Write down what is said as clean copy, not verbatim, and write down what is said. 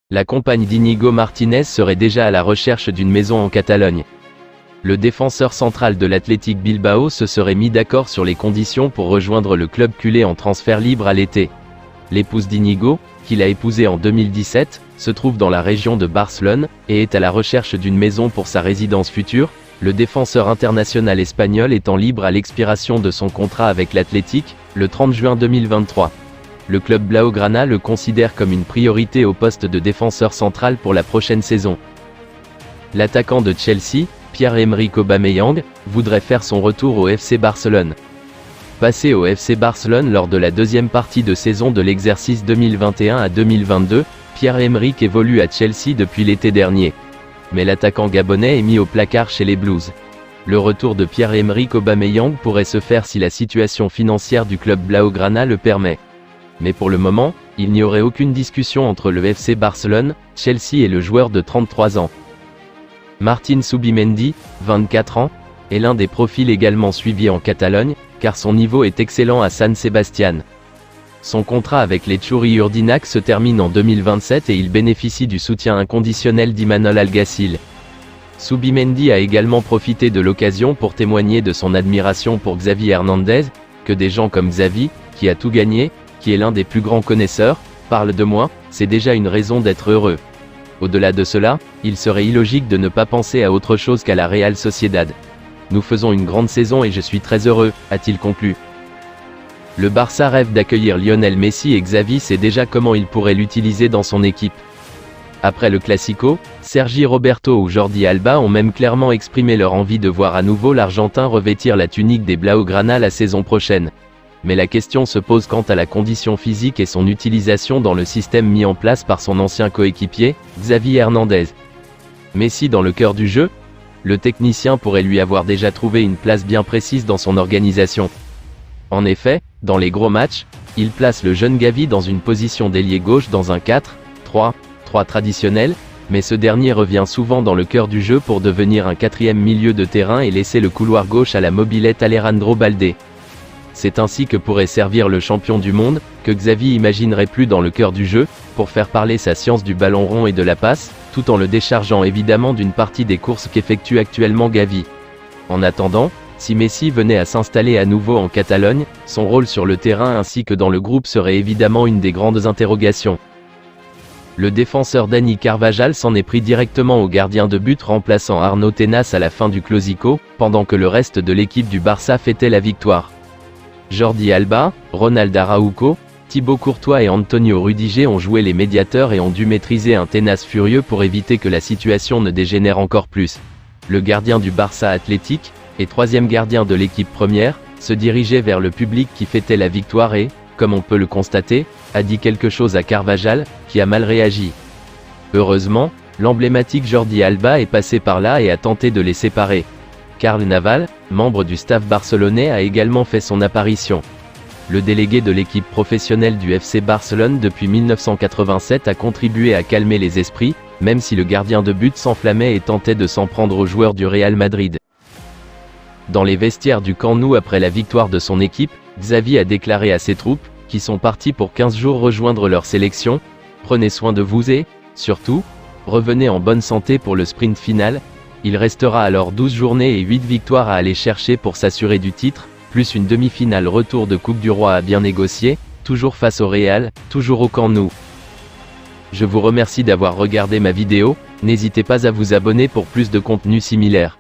La compagne d'Inigo Martinez serait déjà à la recherche d'une maison en Catalogne. Le défenseur central de l'Athletic Bilbao se serait mis d'accord sur les conditions pour rejoindre le club culé en transfert libre à l'été. L'épouse d'Inigo, qu'il a épousée en 2017, se trouve dans la région de Barcelone, et est à la recherche d'une maison pour sa résidence future, le défenseur international espagnol étant libre à l'expiration de son contrat avec l'Athletic, le 30 juin 2023. Le club blaugrana le considère comme une priorité au poste de défenseur central pour la prochaine saison. L'attaquant de Chelsea, Pierre-Emerick Aubameyang, voudrait faire son retour au FC Barcelone. Passé au FC Barcelone lors de la deuxième partie de saison de l'exercice 2021 à 2022, Pierre-Emerick évolue à Chelsea depuis l'été dernier. Mais l'attaquant gabonais est mis au placard chez les Blues. Le retour de Pierre-Emerick Aubameyang pourrait se faire si la situation financière du club blaugrana le permet. Mais pour le moment, il n'y aurait aucune discussion entre le FC Barcelone, Chelsea et le joueur de 33 ans. Martín Zubimendi, 24 ans, est l'un des profils également suivis en Catalogne, car son niveau est excellent à San Sebastián. Son contrat avec les Txuri Urdinac se termine en 2027 et il bénéficie du soutien inconditionnel d'Imanol Alguacil. Zubimendi a également profité de l'occasion pour témoigner de son admiration pour Xavi Hernandez, que des gens comme Xavi, qui a tout gagné, qui est l'un des plus grands connaisseurs, parlent de moi, c'est déjà une raison d'être heureux. Au-delà de cela, il serait illogique de ne pas penser à autre chose qu'à la Real Sociedad. Nous faisons une grande saison et je suis très heureux, a-t-il conclu. Le Barça rêve d'accueillir Lionel Messi et Xavi sait déjà comment il pourrait l'utiliser dans son équipe. Après le Classico, Sergi Roberto ou Jordi Alba ont même clairement exprimé leur envie de voir à nouveau l'Argentin revêtir la tunique des Blaugrana la saison prochaine. Mais la question se pose quant à la condition physique et son utilisation dans le système mis en place par son ancien coéquipier, Xavi Hernandez. Messi dans le cœur du jeu? Le technicien pourrait lui avoir déjà trouvé une place bien précise dans son organisation. En effet, dans les gros matchs, il place le jeune Gavi dans une position d'ailier gauche dans un 4-3-3 traditionnel, mais ce dernier revient souvent dans le cœur du jeu pour devenir un quatrième milieu de terrain et laisser le couloir gauche à la mobilette Alejandro Balde. C'est ainsi que pourrait servir le champion du monde, que Xavi imaginerait plus dans le cœur du jeu, pour faire parler sa science du ballon rond et de la passe, tout en le déchargeant évidemment d'une partie des courses qu'effectue actuellement Gavi. En attendant, si Messi venait à s'installer à nouveau en Catalogne, son rôle sur le terrain ainsi que dans le groupe serait évidemment une des grandes interrogations. Le défenseur Dani Carvajal s'en est pris directement au gardien de but remplaçant Arnaud Tenas à la fin du Clásico, pendant que le reste de l'équipe du Barça fêtait la victoire. Jordi Alba, Ronald Araujo, Thibaut Courtois et Antonio Rudiger ont joué les médiateurs et ont dû maîtriser un Tenas furieux pour éviter que la situation ne dégénère encore plus. Le gardien du Barça Athletic, et troisième gardien de l'équipe première, se dirigeait vers le public qui fêtait la victoire et, comme on peut le constater, a dit quelque chose à Carvajal, qui a mal réagi. Heureusement, l'emblématique Jordi Alba est passé par là et a tenté de les séparer. Karl Naval, membre du staff barcelonais, a également fait son apparition. Le délégué de l'équipe professionnelle du FC Barcelone depuis 1987 a contribué à calmer les esprits, même si le gardien de but s'enflammait et tentait de s'en prendre aux joueurs du Real Madrid. Dans les vestiaires du Camp Nou après la victoire de son équipe, Xavi a déclaré à ses troupes, qui sont partis pour 15 jours rejoindre leur sélection, « Prenez soin de vous et, surtout, revenez en bonne santé pour le sprint final ». Il restera alors 12 journées et 8 victoires à aller chercher pour s'assurer du titre, plus une demi-finale retour de Coupe du Roi à bien négocier, toujours face au Real, toujours au Camp Nou. Je vous remercie d'avoir regardé ma vidéo, n'hésitez pas à vous abonner pour plus de contenu similaire.